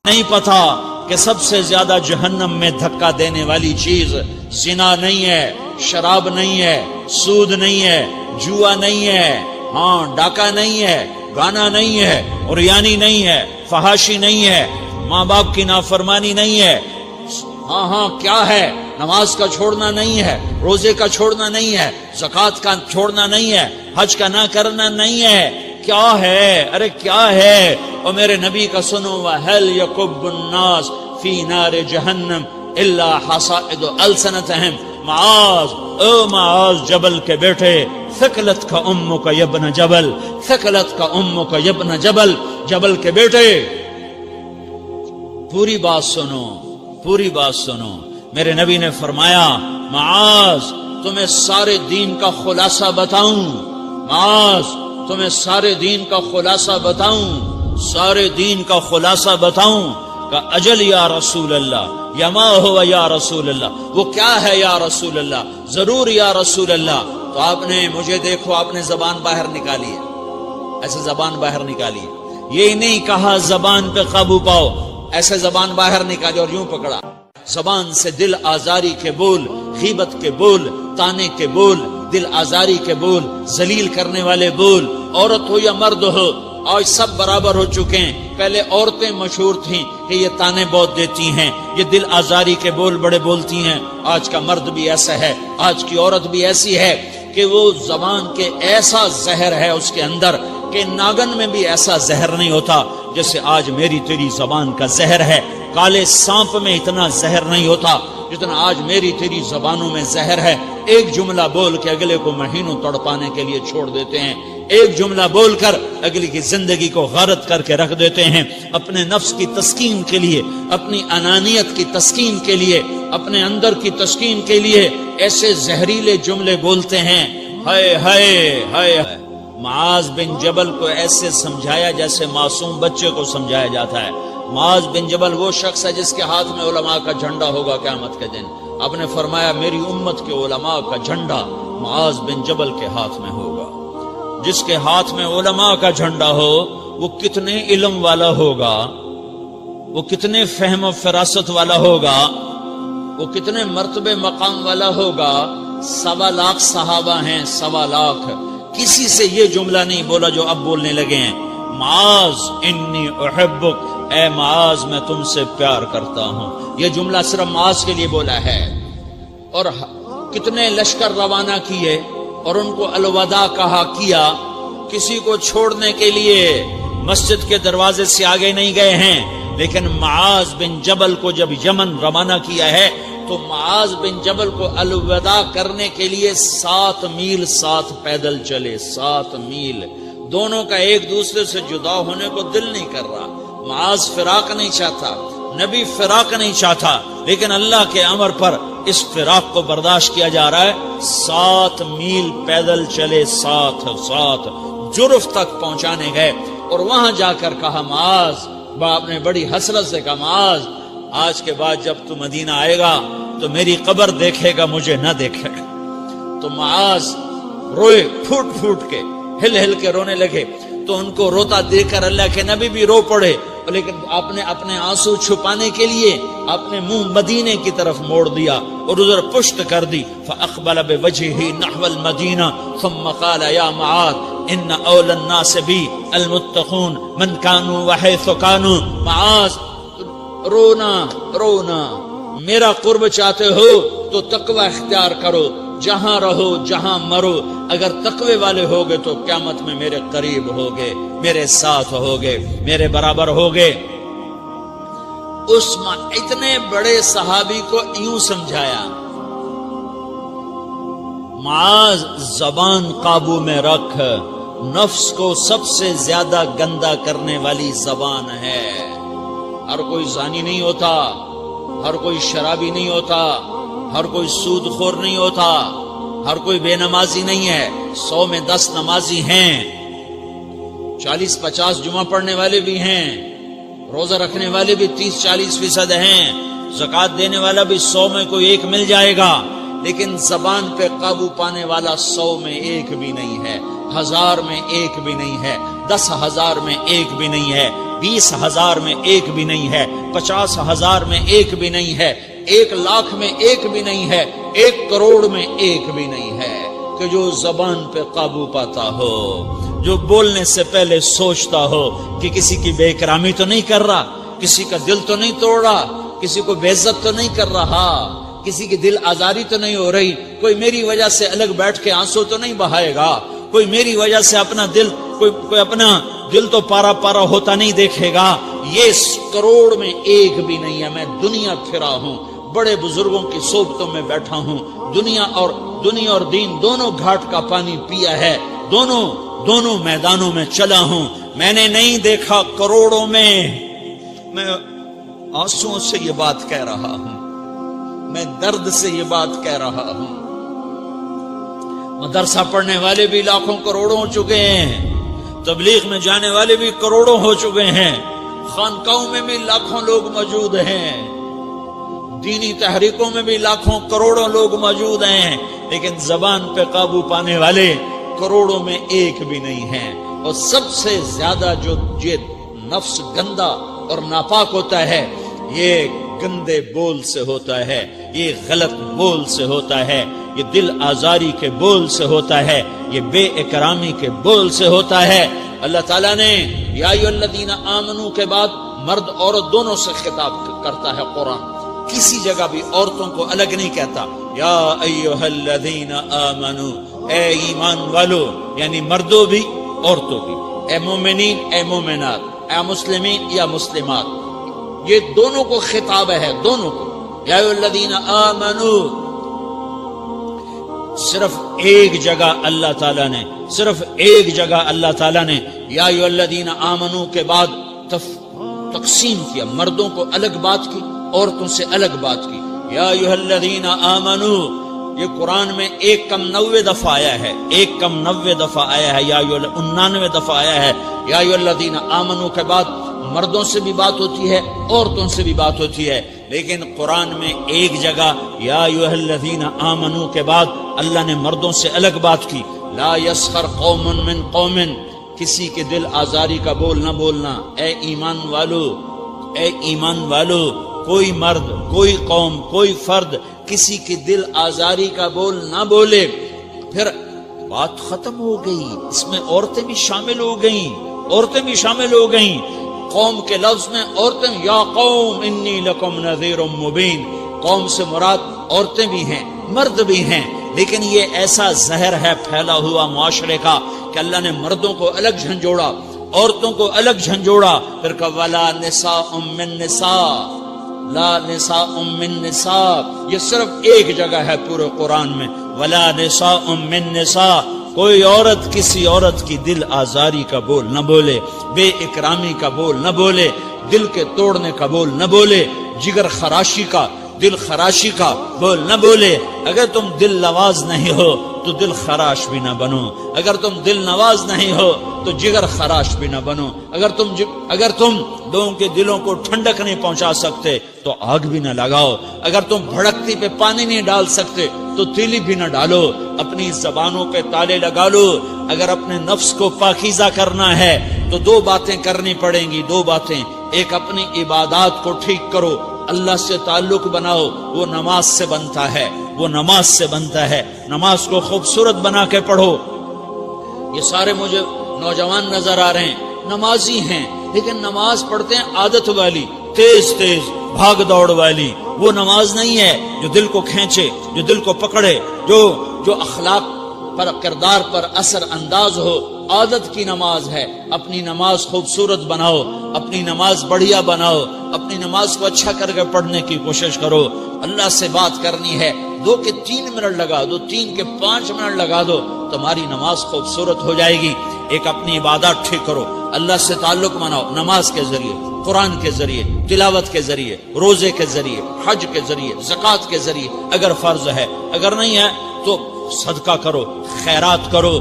نہیں پتا کہ سب سے زیادہ جہنم میں دھکا دینے والی چیز زنا نہیں ہے، شراب نہیں ہے، سود نہیں ہے، جوا نہیں ہے، ہاں ڈاکہ نہیں ہے، گانا نہیں ہے، عریانی نہیں ہے، فحاشی نہیں ہے، ماں باپ کی نافرمانی نہیں ہے، ہاں کیا ہے، نماز کا چھوڑنا نہیں ہے، روزے کا چھوڑنا نہیں ہے، زکوٰۃ کا چھوڑنا نہیں ہے، حج کا نہ کرنا نہیں ہے، کیا ہے؟ ارے کیا ہے؟ اور میرے نبی کا سنو، وَهَلْ يَكُبُّ النَّاسِ فِي نَارِ جَهَنَّمَ إِلَّا حَصَائِدُ أَلْسِنَتِهِمْ معاذ، او معاذ جبل کے بیٹے، ثقلت کا امک یبن جبل، ثقلت کا امک یبن جبل، جبل کے بیٹے پوری بات سنو، پوری بات سنو۔ میرے نبی نے فرمایا، معاذ تمہیں سارے دین کا خلاصہ بتاؤں، معاذ تمہیں سارے دین کا خلاصہ بتاؤں، سارے دین کا خلاصہ بتاؤں؟ کہ اجل یا رسول اللہ، یا ما ہوا یا رسول اللہ، وہ کیا ہے یا رسول اللہ؟ ضرور یا رسول اللہ۔ تو آپ نے مجھے دیکھو، آپ نے زبان باہر نکالی ہے، ایسے زبان باہر نکالی ہے، یہ نہیں کہا زبان پہ قابو پاؤ، ایسے زبان باہر نکالی اور یوں پکڑا۔ زبان سے دل آزاری کے بول، غیبت کے بول، تانے کے بول، دل آزاری کے بول، ذلیل کرنے والے بول، عورت ہو یا مرد ہو، آج سب برابر ہو چکے ہیں۔ پہلے عورتیں مشہور تھیں کہ یہ تانے بہت دیتی ہیں، یہ دل آزاری کے بول بڑے بولتی ہیں۔ آج کا مرد بھی ایسا ہے، آج کی عورت بھی ایسی ہے کہ وہ زبان کے ایسا زہر ہے اس کے اندر کہ ناگن میں بھی ایسا زہر نہیں ہوتا جیسے آج میری تیری زبان کا زہر ہے۔ کالے سانپ میں اتنا زہر نہیں ہوتا جتنا آج میری تیری زبانوں میں زہر ہے۔ ایک جملہ بول کے اگلے کو مہینوں تڑپانے کے لیے چھوڑ دیتے ہیں، ایک جملہ بول کر اگلی کی زندگی کو غارت کر کے رکھ دیتے ہیں، اپنے نفس کی تسکین کے لیے، اپنی انانیت کی تسکین کے لیے، اپنے اندر کی تسکین کے لیے ایسے زہریلے جملے بولتے ہیں۔ ہائے ہائے ہائے۔ معاذ بن جبل کو ایسے سمجھایا جیسے معصوم بچے کو سمجھایا جاتا ہے۔ معاذ بن جبل وہ شخص ہے جس کے ہاتھ میں علماء کا جھنڈا ہوگا قیامت کے دن۔ آپ نے فرمایا میری امت کے علماء کا جھنڈا معاذ بن جبل کے ہاتھ میں ہوگا۔ جس کے ہاتھ میں علماء کا جھنڈا ہو وہ کتنے علم والا ہوگا، وہ کتنے فہم و فراست والا ہوگا، وہ کتنے مرتبے مقام والا ہوگا۔ 1.25 لاکھ صحابہ ہیں، 1.25 لاکھ، کسی سے یہ جملہ نہیں بولا جو اب بولنے لگے ہیں۔ معاذ انی احبک، اے معاذ میں تم سے پیار کرتا ہوں، یہ جملہ صرف معاذ کے لیے بولا ہے۔ اور کتنے لشکر روانہ کیے اور ان کو الوداع کیا، کسی کو چھوڑنے کے لیے مسجد کے دروازے سے آگے نہیں گئے ہیں، لیکن معاذ بن جبل کو جب یمن روانہ کیا ہے تو معاذ بن جبل کو الوداع کرنے کے لیے 7 میل ساتھ پیدل چلے، 7 میل۔ دونوں کا ایک دوسرے سے جدا ہونے کو دل نہیں کر رہا، معاذ فراق نہیں چاہتا، نبی فراق نہیں چاہتا، لیکن اللہ کے امر پر اس فراق کو برداشت کیا جا رہا ہے۔ 7 میل پیدل چلے، 7 جرف تک پہنچانے گئے اور وہاں جا کر کہا معاذ، باپ نے بڑی حسرت سے کہا معاذ آج کے بعد جب تو مدینہ آئے گا تو میری قبر دیکھے گا، مجھے نہ دیکھے گا۔ تو معاذ روئے، پھوٹ پھوٹ کے، ہل ہل کے رونے لگے۔ تو ان کو روتا دیکھ کر اللہ کے نبی بھی رو پڑے، لیکن آپ نے اپنے آنسو چھپانے کے لیے اپنے منہ مدینے کی طرف موڑ دیا اور ادھر پشت کر دی۔ فاقبل بوجهه نحو المدینہ ثم قال یا معاذ ان اول الناس بی المتقون من كانوا وحيث كانوا۔ معاذ رونا، میرا قرب چاہتے ہو تو تقوی اختیار کرو، جہاں رہو جہاں مرو، اگر تقوی والے ہوگے تو قیامت میں میرے قریب ہوگے، میرے ساتھ ہوگے، میرے برابر ہوگے۔ اس اتنے بڑے صحابی کو یوں سمجھایا، معاذ زبان قابو میں رکھ، نفس کو سب سے زیادہ گندا کرنے والی زبان ہے۔ ہر کوئی زانی نہیں ہوتا، ہر کوئی شرابی نہیں ہوتا، ہر کوئی سود خور نہیں ہوتا، ہر کوئی بے نمازی نہیں ہے۔ 100 میں 10 نمازی ہیں، 40-50 جمعہ پڑھنے والے بھی ہیں، روزہ رکھنے والے بھی 30-40% ہیں، زکوٰۃ دینے والا بھی 100 میں کوئی ایک مل جائے گا، لیکن زبان پہ قابو پانے والا 100 میں ایک بھی نہیں ہے، 1000 میں ایک بھی نہیں ہے، 10,000 میں ایک بھی نہیں ہے۔ 20,000 میں ایک بھی نہیں ہے، 50,000 میں ایک بھی نہیں ہے، 1,00,000 میں ایک بھی نہیں ہے، 1 کروڑ میں ایک بھی نہیں ہے کہ جو زبان پہ قابو پاتا ہو، جو بولنے سے پہلے سوچتا ہو کہ کسی کی بے اکرامی تو نہیں کر رہا، کسی کا دل تو نہیں توڑ رہا، کسی کو بے عزت تو نہیں کر رہا، کسی کی دل آزاری تو نہیں ہو رہی، کوئی میری وجہ سے الگ بیٹھ کے آنسو تو نہیں بہائے گا، کوئی میری وجہ سے اپنا دل کوئی اپنا دل تو پارا پارا ہوتا نہیں دیکھے گا۔ یہ 1 کروڑ میں ایک بھی نہیں ہے۔ میں دنیا پھرا ہوں، بڑے بزرگوں کی صحبتوں میں بیٹھا ہوں، دنیا اور دین دونوں گھاٹ کا پانی پیا ہے، دونوں میدانوں میں چلا ہوں، میں نے نہیں دیکھا کروڑوں میں۔ میں آنسوؤں سے یہ بات کہہ رہا ہوں، میں درد سے یہ بات کہہ رہا ہوں۔ مدرسہ پڑھنے والے بھی لاکھوں کروڑوں ہو چکے ہیں، تبلیغ میں جانے والے بھی کروڑوں ہو چکے ہیں، خانقاہوں میں بھی لاکھوں لوگ موجود ہیں، دینی تحریکوں میں بھی لاکھوں کروڑوں لوگ موجود ہیں، لیکن زبان پہ قابو پانے والے کروڑوں میں ایک بھی نہیں ہیں۔ اور سب سے زیادہ جو یہ نفس گندا اور ناپاک ہوتا ہے، یہ گندے بول سے ہوتا ہے، یہ غلط بول سے ہوتا ہے، یہ دل آزاری کے بول سے ہوتا ہے، یہ بے اکرامی کے بول سے ہوتا ہے۔ اللہ تعالیٰ نے یا ایھا الذین آمنو کے بعد مرد عورت دونوں سے خطاب کرتا ہے قرآن، کسی جگہ بھی عورتوں کو الگ نہیں کہتا۔ یا ایھا الذین آمنو، اے ایمان والو، یعنی مردوں بھی عورتوں بھی، اے مومنین اے مومنات، اے مسلمین یا مسلمات، یہ دونوں کو خطاب ہے، دونوں کو۔ یا ایھا الذین آمنو، صرف ایک جگہ اللہ تعالیٰ نے یا ایھا الذین آمنو کے بعد تقسیم کیا، مردوں کو الگ بات کی، عورتوں سے الگ بات کی۔ یا ایھا الذین آمنو، یہ قرآن میں 199 دفعہ آیا ہے، 199 دفعہ آیا ہے، یا 99 دفعہ آیا ہے۔ یا ایھا الذین آمنو کے بعد مردوں سے بھی بات ہوتی ہے، عورتوں سے بھی بات ہوتی ہے، لیکن قرآن میں ایک جگہ یا ایھا الذین آمنو کے بعد اللہ نے مردوں سے الگ بات کی۔ لا یسخر قوم من قوم، کسی کے دل آزاری کا بول نہ بولنا۔ اے ایمان والو، کوئی مرد، کوئی قوم، کوئی فرد کسی کی دل آزاری کا بول نہ بولے۔ پھر بات ختم ہو گئی، اس میں عورتیں بھی شامل ہو گئیں، قوم کے لفظ میں عورتیں، یا قوم انی لکم نذیر مبین، قوم سے مراد عورتیں بھی ہیں، مرد بھی ہیں، لیکن یہ ایسا زہر ہے پھیلا ہوا معاشرے کا کہ اللہ نے مردوں کو الگ جھنجھوڑا، عورتوں کو الگ جھنجھوڑا، پھر کہ ولا نساء من نساء، لا نساء من نساء، یہ صرف ایک جگہ ہے پورے قرآن میں، ولا نساء من نساء، کوئی عورت کسی عورت کی دل آزاری کا بول نہ بولے، بے اکرامی کا بول نہ بولے، دل کے توڑنے کا بول نہ بولے، جگر خراشی کا، دل خراشی کا بول نہ بولے۔ اگر تم دل نواز نہیں ہو تو دل خراش بھی نہ بنو، اگر تم دل نواز نہیں ہو تو جگر خراش بھی نہ بنو، اگر تم لوگوں کے دلوں کو ٹھنڈک نہیں پہنچا سکتے تو آگ بھی نہ لگاؤ، اگر تم بھڑکتی پہ پانی نہیں ڈال سکتے تو تیلی بھی نہ ڈالو، اپنی زبانوں پہ تالے لگا لو۔ اگر اپنے نفس کو پاکیزہ کرنا ہے تو 2 باتیں کرنی پڑیں گی، 2 باتیں۔ ایک، اپنی عبادات کو ٹھیک کرو، اللہ سے تعلق بناؤ، وہ نماز سے بنتا ہے، نماز کو خوبصورت بنا کے پڑھو۔ یہ سارے مجھے نوجوان نظر آ رہے ہیں، نمازی ہیں، لیکن نماز پڑھتے ہیں عادت والی، تیز بھاگ دوڑ والی۔ وہ نماز نہیں ہے جو دل کو کھینچے، جو دل کو پکڑے، جو اخلاق پر، کردار پر اثر انداز ہو۔ عادت کی نماز ہے۔ اپنی نماز خوبصورت بناؤ، اپنی نماز بڑھیا بناؤ، اپنی نماز کو اچھا کر کے پڑھنے کی کوشش کرو۔ اللہ سے بات کرنی ہے، 2 کے 3 منٹ لگا دو، 3 کے 5 منٹ لگا دو، تمہاری نماز خوبصورت ہو جائے گی۔ ایک، اپنی عبادات ٹھیک کرو، اللہ سے تعلق بناؤ، نماز کے ذریعے، قرآن کے ذریعے، تلاوت کے ذریعے، روزے کے ذریعے، حج کے ذریعے، زکوٰۃ کے ذریعے، اگر فرض ہے، اگر نہیں ہے تو صدقہ کرو، خیرات کرو،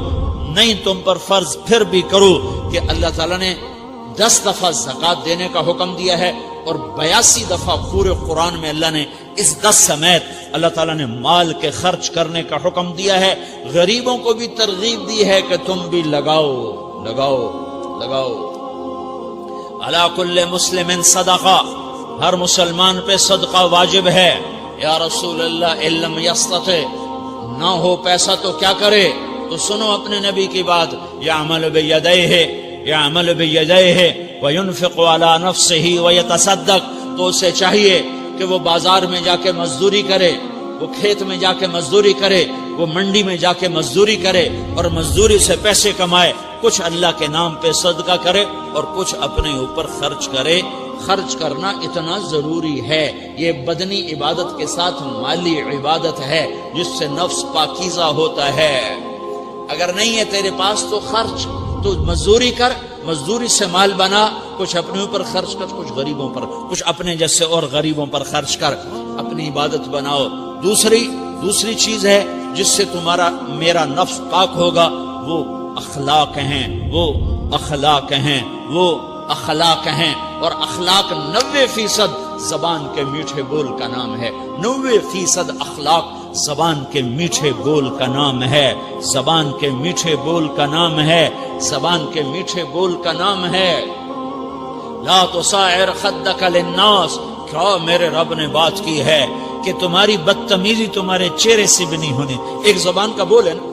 نہیں تم پر فرض پھر بھی کرو کہ اللہ تعالیٰ نے 10 دفعہ زکوٰۃ دینے کا حکم دیا ہے اور 82 دفعہ پورے قرآن میں اللہ نے اس 10 سمیت اللہ تعالیٰ نے مال کے خرچ کرنے کا حکم دیا ہے۔ غریبوں کو بھی ترغیب دی ہے کہ تم بھی لگاؤ۔ علی کل مسلم صدقہ، ہر مسلمان پہ صدقہ واجب ہے۔ یا رسول اللہ ان لم یستطع، نہ ہو پیسہ تو کیا کرے؟ تو سنو اپنے نبی کی بات، یعمل بیدیہ، یعمل بیدیہ وینفق علی نفسہ ویتصدق، تو اسے چاہیے کہ وہ بازار میں جا کے مزدوری کرے، وہ کھیت میں جا کے مزدوری کرے، وہ منڈی میں جا کے مزدوری کرے اور مزدوری سے پیسے کمائے، کچھ اللہ کے نام پہ صدقہ کرے اور کچھ اپنے اوپر خرچ کرے۔ خرچ کرنا اتنا ضروری ہے، یہ بدنی عبادت کے ساتھ مالی عبادت ہے جس سے نفس پاکیزہ ہوتا ہے۔ اگر نہیں ہے تیرے پاس تو خرچ، تو مزدوری کر، مزدوری سے مال بنا، کچھ اپنے اوپر خرچ کر، کچھ غریبوں پر، کچھ اپنے جیسے اور غریبوں پر خرچ کر، اپنی عبادت بناؤ۔ دوسری چیز ہے جس سے تمہارا میرا نفس پاک ہوگا، وہ اخلاق ہیں، وہ اخلاق ہیں، وہ اخلاق ہیں۔ اور اخلاق 90% زبان کے میٹھے بول کا نام ہے، 90% اخلاق زبان کے میٹھے بول کا نام ہے، زبان کے میٹھے بول کا نام ہے، زبان کے میٹھے بول کا نام ہے۔ لا تصاعر خدک للناس، کیا میرے رب نے بات کی ہے کہ تمہاری بدتمیزی تمہارے چہرے سے بھی نہیں ہونی۔ ایک زبان کا بول ہے نا،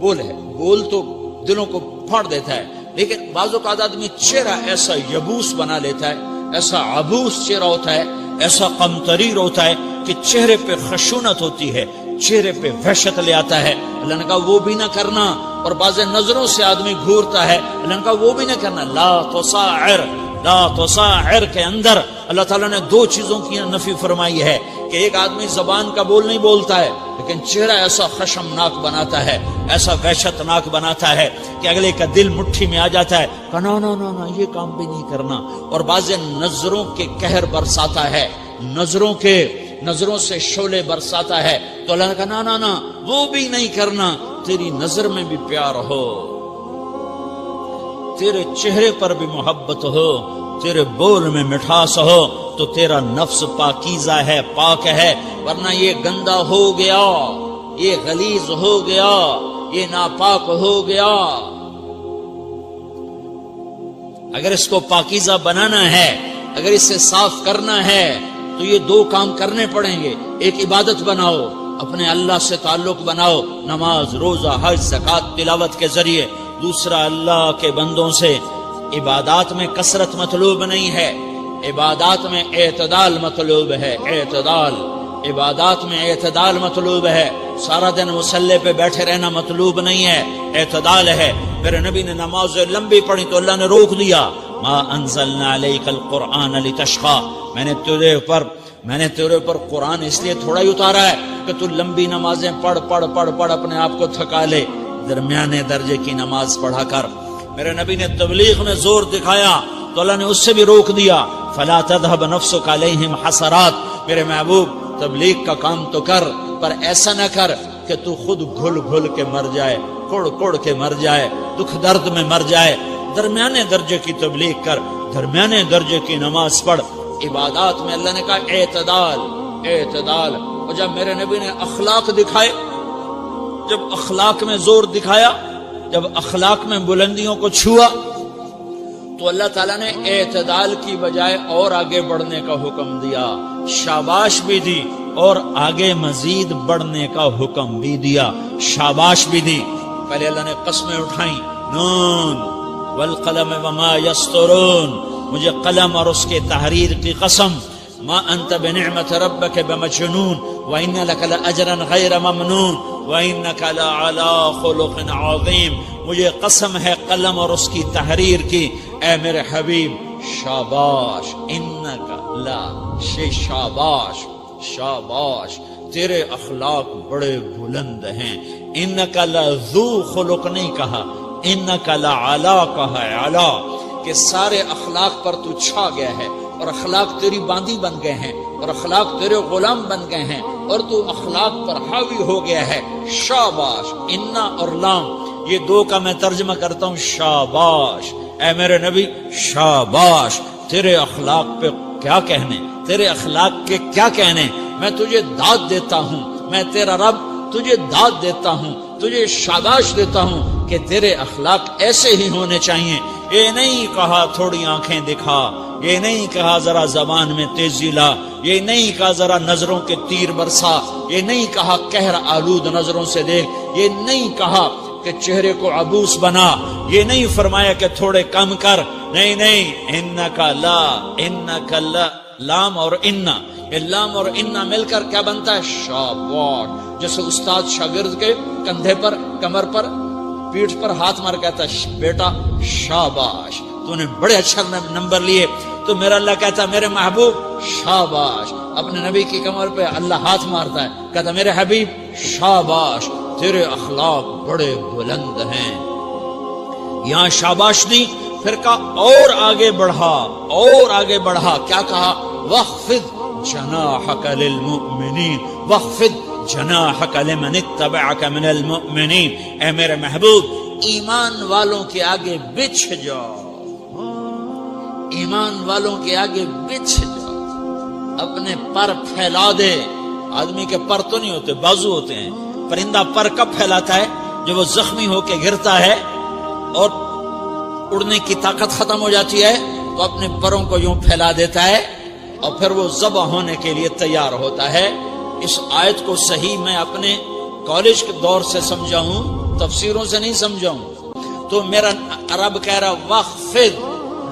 بول ہے، بول تو دلوں کو پھاڑ دیتا ہے، لیکن بعض اوقات آدمی چہرہ ایسا یبوس بنا لیتا ہے، ایسا عبوس چہرہ ہوتا ہے، ایسا قمطریر ہوتا ہے کہ چہرے پہ خشونت ہوتی ہے، چہرے پہ وحشت لے آتا ہے۔ اللہ نے کہا وہ بھی نہ کرنا۔ اور بعض نظروں سے آدمی گھورتا ہے، اللہ نے کہا وہ بھی نہ کرنا۔ لا تصاعر، لا تصاعر کے اندر اللہ تعالیٰ نے دو چیزوں کی نفی فرمائی ہے کہ ایک آدمی زبان کا بول نہیں بولتا ہے لیکن چہرہ ایسا خشمناک بناتا ہے، ایسا وحشتناک بناتا ہے کہ اگلے کا دل مٹھی میں آ جاتا ہے کہ نا نا نا نا یہ کام بھی نہیں کرنا۔ اور بعض نظروں کے قہر برساتا ہے، نظروں سے شعلے برساتا ہے، تو اللہ نے کہا نا نا نا وہ بھی نہیں کرنا۔ تیری نظر میں بھی پیار ہو، تیرے چہرے پر بھی محبت ہو، تیرے بول میں مٹھاس ہو، تو تیرا نفس پاکیزہ ہے، پاک ہے۔ ورنہ یہ گندا ہو گیا، یہ غلیظ ہو گیا، یہ ناپاک ہو گیا۔ اگر اس کو پاکیزہ بنانا ہے، اگر اسے صاف کرنا ہے تو یہ دو کام کرنے پڑیں گے۔ ایک عبادت بناؤ، اپنے اللہ سے تعلق بناؤ، نماز، روزہ، حج، زکوٰۃ، تلاوت کے ذریعے۔ دوسرا، اللہ کے بندوں سے عبادات میں کثرت مطلوب نہیں ہے، عبادات میں اعتدال مطلوب ہے، اعتدال، عبادات میں اعتدال مطلوب ہے۔ سارا دن مصلی پہ بیٹھے رہنا مطلوب نہیں ہے، اعتدال ہے۔ میرے نبی نے نماز لمبی پڑھی تو اللہ نے روک دیا، ما انزلنا علیک القرآن لتشقی، میں نے تیرے اوپر قرآن اس لیے تھوڑا ہی اتارا ہے کہ تو لمبی نمازیں پڑھ اپنے آپ کو تھکا لے، درمیانے درجے کی نماز پڑھا کر۔ میرے نبی نے تبلیغ میں زور دکھایا تو اللہ نے اس سے بھی روک دیا، فلا تذهب نفسك علیہم حسرات، میرے محبوب تبلیغ کا کام تو کر، پر ایسا نہ کر کہ تو خود گھل کے مر جائے، کڑ کے مر جائے، دکھ درد میں مر جائے۔ درمیانے درجے کی تبلیغ کر، درمیانے درجے کی نماز پڑھ۔ عبادات میں اللہ نے کہا اعتدال، اعتدال۔ اور جب میرے نبی نے اخلاق دکھائے، جب اخلاق میں زور دکھایا، جب اخلاق میں بلندیوں کو چھوا، تو اللہ تعالیٰ نے اعتدال کی بجائے اور آگے بڑھنے کا حکم دیا، شاباش بھی دی اور آگے مزید بڑھنے کا حکم بھی دیا، شاباش بھی دی۔ پہلے اللہ نے قسمیں اٹھائیں، نون والقلم وما یسطرون، مجھے قلم اور اس کے تحریر کی قسم، ما انت بنعمت ربک بمجنون وان لک لاجرا غیر ممنون وانک لعلی خلق عظیم، مجھے قسم ہے قلم اور اس کی تحریر کی، اے میرے حبیب شاباش، انک لا شاباش، شاباش، تیرے اخلاق بڑے بلند ہیں۔ انک لذو خلق نہیں کہا، انک لعلی کہا ہے، علا، کہ سارے اخلاق پر تو چھا گیا ہے اور اخلاق تیری باندی بن گئے ہیں اور اخلاق تیرے غلام بن گئے ہیں اور تو اخلاق پر حاوی ہو گیا ہے۔ شاباش، انا اور لام، یہ دو کا میں ترجمہ کرتا ہوں، شاباش، اے میرے نبی شاباش، تیرے اخلاق پہ کیا کہنے، تیرے اخلاق کے کیا کہنے، میں تجھے داد دیتا ہوں، میں تیرا رب تجھے داد دیتا ہوں، تجھے شاباش دیتا ہوں کہ تیرے اخلاق ایسے ہی ہونے چاہیے. یہ نہیں کہا تھوڑی آنکھیں دکھا، یہ نہیں کہا ذرا زبان میں تیزی لا، یہ نہیں کہا ذرا نظروں کے تیر برسا، یہ نہیں کہا قہر آلود نظروں سے دیکھ، یہ نہیں کہا کہ چہرے کو عبوس بنا، یہ نہیں فرمایا کہ تھوڑے کم کر. نہیں، انکا لا، انکا لا، لام اور انا، یہ لام اور انا مل کر کیا بنتا ہے؟ شاباش. جیسے استاد شاگرد کے کندھے پر، کمر پر، پیٹھ پر ہاتھ مار کہتا ہے بیٹا شاباش تو نے بڑے اچھا نمبر لیے. تو میرا اللہ کہتا ہے میرے محبوب شاباش. اپنے نبی کی کمر پہ اللہ ہاتھ مارتا ہے، کہتا میرے حبیب شاباش، تیرے اخلاق بڑے بلند ہیں. یہاں شاباش دی، پھر کہا اور آگے بڑھا، اور آگے بڑھا. کیا کہا؟ وَخْفِضْ جَنَاحَكَ لِلْمُؤْمِنِينَ وَخْفِضْ جناحک لمن اتبعک من المؤمنین. اے میرے محبوب ایمان والوں کے آگے بچھ جاؤ، ایمان والوں کے آگے بچھ جاؤ، اپنے پر پھیلا دے. آدمی کے پر تو نہیں ہوتے، بازو ہوتے ہیں. پرندہ پر کب پھیلاتا ہے؟ جب وہ زخمی ہو کے گرتا ہے اور اڑنے کی طاقت ختم ہو جاتی ہے تو اپنے پروں کو یوں پھیلا دیتا ہے اور پھر وہ ذبح ہونے کے لیے تیار ہوتا ہے. اس آیت کو صحیح میں اپنے کالج کے دور سے سمجھا ہوں، تفسیروں سے نہیں سمجھا ہوں. تو میرا عرب کہہ رہا وَخْفِضْ،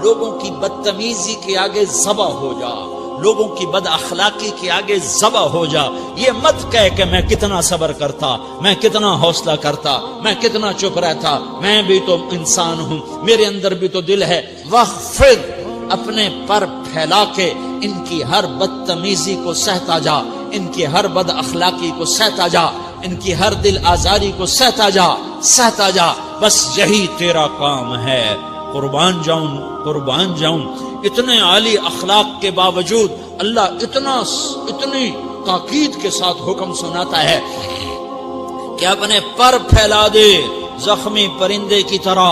لوگوں کی بدتمیزی کے آگے ذبح ہو جا، لوگوں کی بد اخلاقی کے آگے ذبح ہو جا. یہ مت کہہ کہ میں کتنا صبر کرتا، میں کتنا حوصلہ کرتا، میں کتنا چپ رہتا، میں بھی تو انسان ہوں، میرے اندر بھی تو دل ہے. وَخْفِضْ، اپنے پر پھیلا کے ان کی ہر بدتمیزی کو سہتا جا، ان کی ہر بد اخلاقی کو سہتا جا، ان کی ہر دل آزاری کو سہتا جا، سہتا جا. بس یہی تیرا کام ہے. قربان جاؤں. اتنے عالی اخلاق کے باوجود اللہ اتنی تاکید کے ساتھ حکم سناتا ہے کہ اپنے پر پھیلا دے، زخمی پرندے کی طرح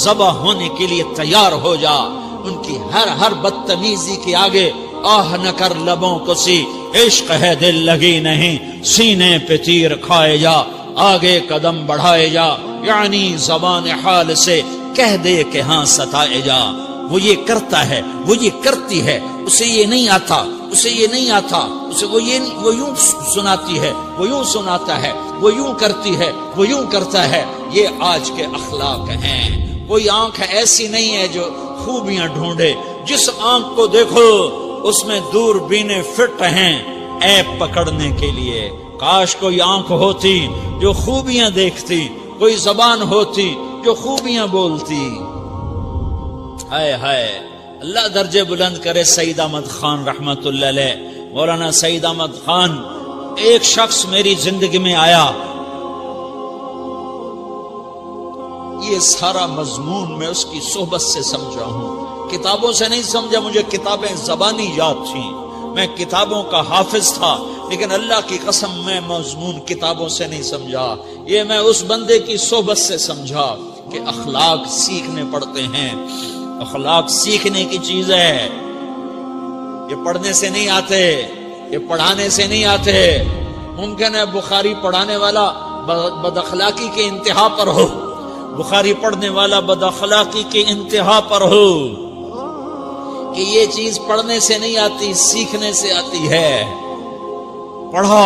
ذبح ہونے کے لیے تیار ہو جا. ان کی ہر بدتمیزی کے آگے آہ نہ کر لبوں کو سی، عشق ہے دل لگی نہیں، سینے پہ تیر کھائے جا، آگے قدم بڑھائے جا. یعنی زبان حال سے کہہ دے کہ ہاں ستائے جا. وہ یہ کرتا ہے، وہ یہ کرتی ہے، اسے یہ نہیں آتا، اسے یہ نہیں آتا، اسے وہ یوں سناتی ہے، وہ یوں سناتا ہے، وہ یوں کرتی ہے، وہ یوں کرتا ہے. یہ آج کے اخلاق ہیں. کوئی آنکھ ایسی نہیں ہے جو خوبیاں ڈھونڈے. جس آنکھ کو دیکھو اس میں دوربینیں فٹ ہیں عیب پکڑنے کے لیے. کاش کوئی آنکھ ہوتی جو خوبیاں دیکھتی، کوئی زبان ہوتی جو خوبیاں بولتی. ہائے ہائے، اللہ درجے بلند کرے سعید احمد خان رحمت اللہ علیہ. مولانا سعید احمد خان، ایک شخص میری زندگی میں آیا، یہ سارا مضمون میں اس کی صحبت سے سمجھا ہوں، کتابوں سے نہیں سمجھا. مجھے کتابیں زبانی یاد تھیں، میں کتابوں کا حافظ تھا، لیکن اللہ کی قسم میں مضمون کتابوں سے نہیں سمجھا. یہ میں اس بندے کی صحبت سے سمجھا کہ اخلاق سیکھنے پڑتے ہیں. اخلاق سیکھنے کی چیز ہے، یہ پڑھنے سے نہیں آتے، یہ پڑھانے سے نہیں آتے. ممکن ہے بخاری پڑھانے والا بد اخلاقی کے انتہا پر ہو، بخاری پڑھنے والا بد اخلاقی کے انتہا پر ہو، کہ یہ چیز پڑھنے سے نہیں آتی، سیکھنے سے آتی ہے. پڑھا،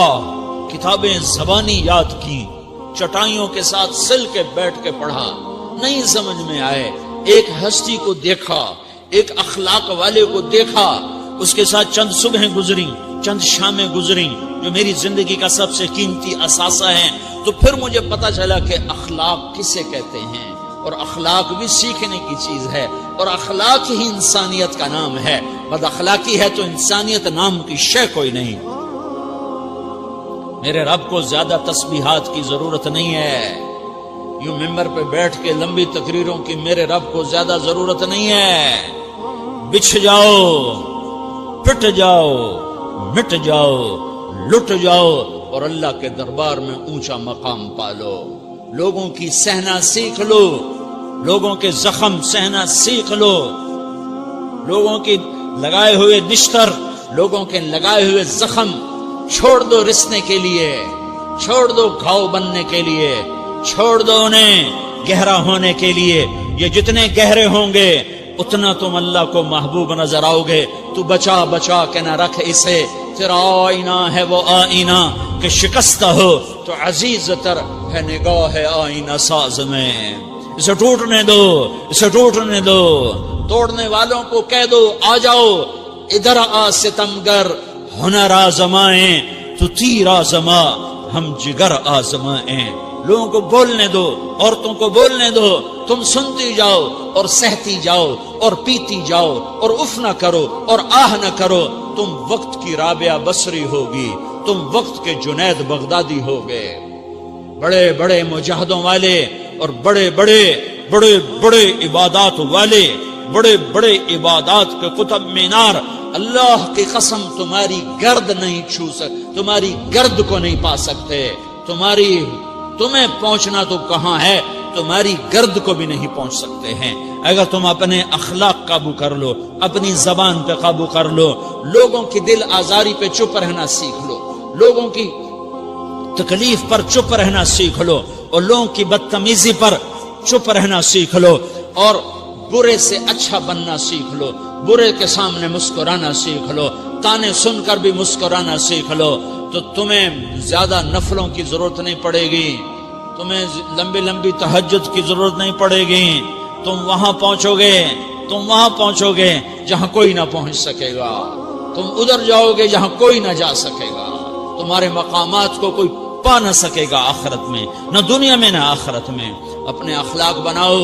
کتابیں زبانی یاد کی، چٹائیوں کے ساتھ سل کے بیٹھ کے پڑھا. نہیں سمجھ میں آئے، ایک ہستی کو دیکھا، ایک اخلاق والے کو دیکھا، اس کے ساتھ چند صبحیں گزری، چند شامیں گزری جو میری زندگی کا سب سے قیمتی اثاثہ ہیں. تو پھر مجھے پتا چلا کہ اخلاق کسے کہتے ہیں، اور اخلاق بھی سیکھنے کی چیز ہے، اور اخلاق ہی انسانیت کا نام ہے. بد اخلاقی ہے تو انسانیت نام کی شے کوئی نہیں. میرے رب کو زیادہ تسبیحات کی ضرورت نہیں ہے، یوں ممبر پہ بیٹھ کے لمبی تقریروں کی میرے رب کو زیادہ ضرورت نہیں ہے. بچھ جاؤ، پٹ جاؤ، مٹ جاؤ، لٹ جاؤ، اور اللہ کے دربار میں اونچا مقام پالو. لوگوں کی سہنا سیکھ لو، لوگوں کے زخم سہنا سیکھ لو، لوگوں کی لگائے ہوئے نشتر، لوگوں کے لگائے ہوئے زخم چھوڑ دو رسنے کے لیے، چھوڑ دو گھاؤ بننے کے لیے، چھوڑ دو انہیں گہرا ہونے کے لیے یہ جتنے گہرے ہوں گے اتنا تم اللہ کو محبوب نظر آؤ گے. تو بچا بچا کے نہ رکھ اسے، تیرا آئینہ ہے وہ آئینہ کہ شکستہ ہو تو عزیز تر ہے نگاہ آئینہ ساز میں. اسے ٹوٹنے دو، اسے ٹوٹنے دو. توڑنے والوں کو کہہ دو آ جاؤ ادھر آ ستمگر، ہنر آزمائیں تو تیر آزما، ہم جگر آزمائیں. لوگوں کو بولنے دو، عورتوں کو بولنے دو، تم سنتی جاؤ اور سہتی جاؤ اور پیتی جاؤ اور اف نہ کرو اور آہ نہ کرو. تم وقت کی رابعہ بصری ہوگی، تم وقت کے جنید بغدادی ہوگے. بڑے بڑے مجاہدوں والے اور بڑے بڑے بڑے بڑے عبادات والے، بڑے بڑے عبادات کے قطب مینار، اللہ کی قسم تمہاری گرد نہیں چھو سکتے، تمہاری گرد کو نہیں پا سکتے. تمہیں پہنچنا تو کہاں ہے، تمہاری گرد کو بھی نہیں پہنچ سکتے ہیں. اگر تم اپنے اخلاق قابو کر لو، اپنی زبان پہ قابو کر لو، لوگوں کی دل آزاری پہ چپ رہنا سیکھ لو، لوگوں کی تکلیف پر چپ رہنا سیکھ لو اور لوگوں کی بدتمیزی پر چپ رہنا سیکھ لو اور برے سے اچھا بننا سیکھ لو، برے کے سامنے مسکرانا سیکھ لو، تانے سن کر بھی مسکرانا سیکھ لو، تو تمہیں زیادہ نفلوں کی ضرورت نہیں پڑے گی، تمہیں لمبی لمبی تہجد کی ضرورت نہیں پڑے گی. تم وہاں پہنچو گے جہاں کوئی نہ پہنچ سکے گا. تم ادھر جاؤ گے جہاں کوئی نہ جا سکے گا. تمہارے مقامات کو کوئی پا نہ سکے گا آخرت میں، نہ دنیا میں نہ آخرت میں. اپنے اخلاق بناؤ،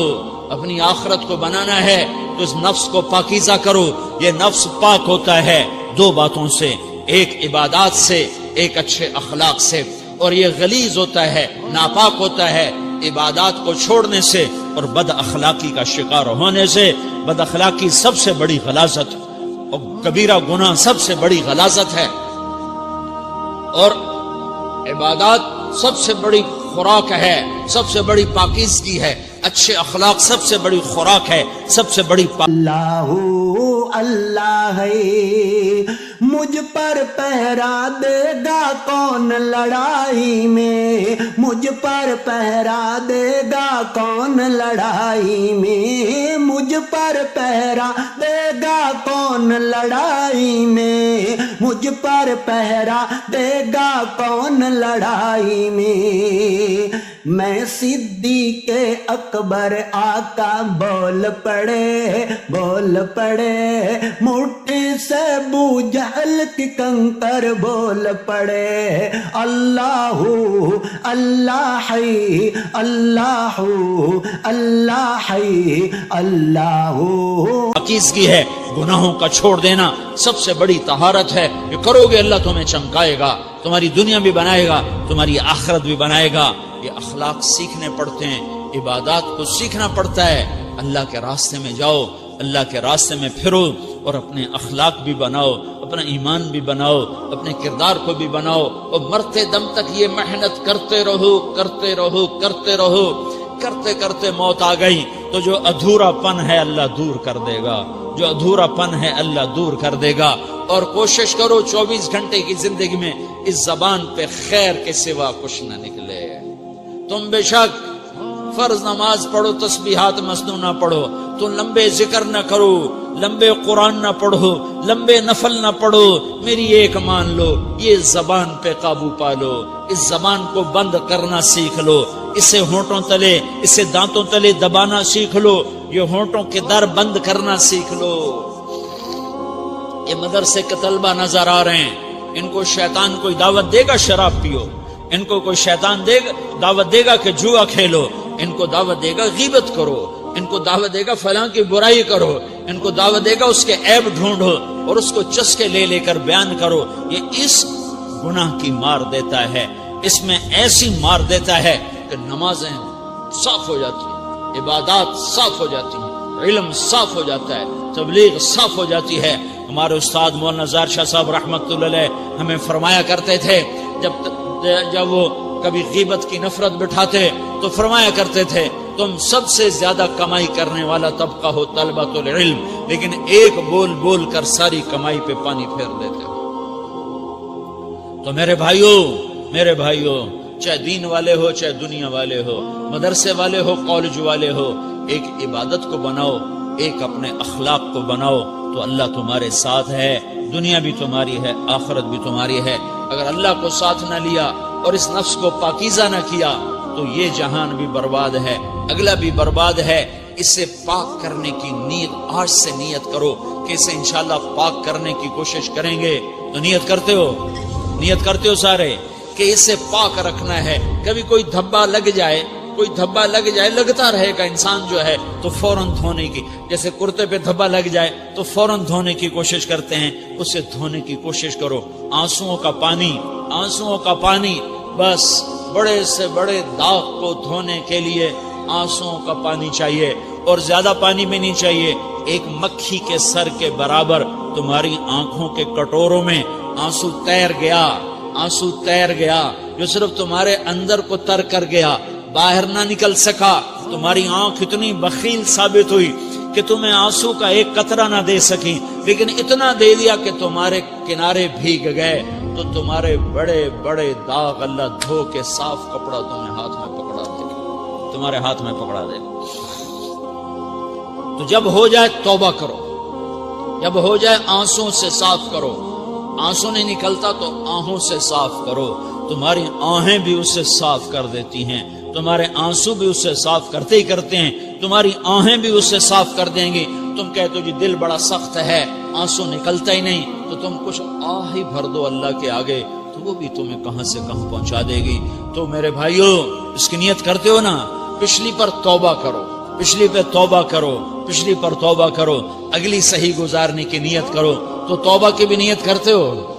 اپنی آخرت کو بنانا ہے تو اس نفس کو پاکیزہ کرو. یہ نفس پاک ہوتا ہے دو باتوں سے، ایک عبادات سے، ایک اچھے اخلاق سے، اور یہ غلیظ ہوتا ہے، ناپاک ہوتا ہے عبادات کو چھوڑنے سے اور بد اخلاقی کا شکار ہونے سے. بد اخلاقی سب سے بڑی غلاظت اور کبیرہ گناہ سب سے بڑی غلاظت ہے، اور عبادات سب سے بڑی خوراک ہے، سب سے بڑی پاکیزگی ہے. اچھے اخلاق سب سے بڑی خوراک ہے، سب سے بڑی اللہ اللہ ہے، مجھ پر پہرا دے گا کون لڑائی میں، مجھ پر پہرا دے گا کون لڑائی میں، مجھ پر پہرا دے گا کون لڑائی میں، مجھ پر پہرا دے گا کون لڑائی میں. میں صدیق اکبر آقا بول پڑے مٹھی سے ابو جہل کی کنکر بول پڑے. اللہ اللہ ہے، اللہ اللہ ہے، اللہ. پاکیزگی ہے، گناہوں کا چھوڑ دینا سب سے بڑی طہارت ہے. یہ کرو گے اللہ تمہیں چمکائے گا، تمہاری دنیا بھی بنائے گا، تمہاری آخرت بھی بنائے گا. یہ اخلاق سیکھنے پڑتے ہیں، عبادات کو سیکھنا پڑتا ہے. اللہ کے راستے میں جاؤ، اللہ کے راستے میں پھرو اور اپنے اخلاق بھی بناؤ، اپنا ایمان بھی بناؤ، اپنے کردار کو بھی بناؤ، اور مرتے دم تک یہ محنت کرتے رہو کرتے رہو کرتے رہو. کرتے کرتے موت آ گئی تو جو ادھورا پن ہے اللہ دور کر دے گا، جو ادھورا پن ہے اللہ دور کر دے گا. اور کوشش کرو 24 گھنٹے کی زندگی میں اس زبان پہ خیر کے سوا کچھ نہ نکلے. تم بے شک فرض نماز پڑھو، تسبیحات مسنون نہ پڑھو، تو لمبے ذکر نہ کرو، لمبے قرآن نہ پڑھو، لمبے نفل نہ پڑھو. میری ایک مان لو، یہ زبان پہ قابو پا لو، اس زبان کو بند کرنا سیکھ لو، اسے ہونٹوں تلے، اسے دانتوں تلے دبانا سیکھ لو، یہ ہونٹوں کے در بند کرنا سیکھ لو. یہ مدرسے کے طلبہ نظر آ رہے ہیں، ان کو شیطان کوئی دعوت دے گا شراب پیو، ان کو کوئی شیطان دعوت دے گا کہ جوا کھیلو، ان کو دعوت دے گا غیبت کرو، ان کو دعوت دے گا فلاں کی برائی کرو، ان کو دعوت دے گا اس کے عیب ڈھونڈو اور اس کو چسکے لے کر بیان کرو. یہ اس گناہ کی مار دیتا ہے، اس میں ایسی مار دیتا ہے کہ نمازیں صاف ہو جاتی ہیں، عبادات صاف ہو جاتی ہیں، علم صاف ہو جاتا ہے، تبلیغ صاف ہو جاتی ہے. ہمارے استاد مولانا زار شاہ صاحب رحمت اللہ علیہ ہمیں فرمایا کرتے تھے، جب وہ کبھی غیبت کی نفرت بٹھاتے تو فرمایا کرتے تھے تم سب سے زیادہ کمائی کرنے والا طبقہ ہو طلبۃ العلم، لیکن ایک بول بول کر ساری کمائی پہ پانی پھیر دیتے ہو. تو میرے بھائیوں چاہے دین والے ہو چاہے دنیا والے ہو، مدرسے والے ہو کالج والے ہو، ایک عبادت کو بناؤ، ایک اپنے اخلاق کو بناؤ تو اللہ تمہارے ساتھ ہے، دنیا بھی تمہاری ہے، آخرت بھی تمہاری ہے۔ اگر اللہ کو ساتھ نہ لیا اور اس نفس کو پاکیزہ نہ کیا تو یہ جہان بھی برباد ہے، اگلا بھی برباد ہے۔ اسے پاک کرنے کی نیت آج سے نیت کرو کہ اسے انشاءاللہ پاک کرنے کی کوشش کریں گے۔ تو نیت کرتے ہو سارے کہ اسے پاک رکھنا ہے۔ کبھی کوئی دھبا لگ جائے، لگتا رہے گا انسان جو ہے تو فوراً دھونے کی، جیسے کرتے پہ دھبا لگ جائے تو فوراً دھونے کی کوشش کرتے ہیں، اسے دھونے کی کوشش کرو۔ آنسوؤں کا پانی بس بڑے سے بڑے داغ کو دھونے کے لیے آنسوؤں کا پانی چاہیے، اور زیادہ پانی بھی نہیں چاہیے۔ ایک مکھی کے سر کے برابر تمہاری آنکھوں کے کٹوروں میں آنسو تیر گیا جو صرف تمہارے اندر کو تر کر گیا، باہر نہ نکل سکا۔ تمہاری آنکھ اتنی بخیل ثابت ہوئی کہ تمہیں آنسو کا ایک قطرہ نہ دے سکی، لیکن اتنا دے دیا کہ تمہارے کنارے بھیگ گئے۔ تو تمہارے بڑے بڑے داغ اللہ دھو کے صاف کپڑا تمہیں تمہارے ہاتھ میں پکڑا دے۔ تو جب ہو جائے توبہ کرو، جب ہو جائے آنسوں سے صاف کرو۔ آنسو نہیں نکلتا تو آہوں سے صاف کرو، تمہاری آہیں بھی اسے صاف کر دیتی ہیں، تمہارے آنسو بھی اسے صاف کرتے ہیں، تمہاری آہیں بھی اسے صاف کر دیں گی۔ تم کہتے ہو جی دل بڑا سخت ہے، آنسو نکلتا ہی نہیں، تو تم کچھ آہ ہی بھر دو اللہ کے آگے، تو وہ بھی تمہیں کہاں سے کہاں پہنچا دے گی۔ تو میرے بھائیو، اس کی نیت کرتے ہو نا، پچھلی پر توبہ کرو، پچھلی پر توبہ کرو، اگلی صحیح گزارنے کی نیت کرو۔ تو توبہ کی بھی نیت کرتے ہو؟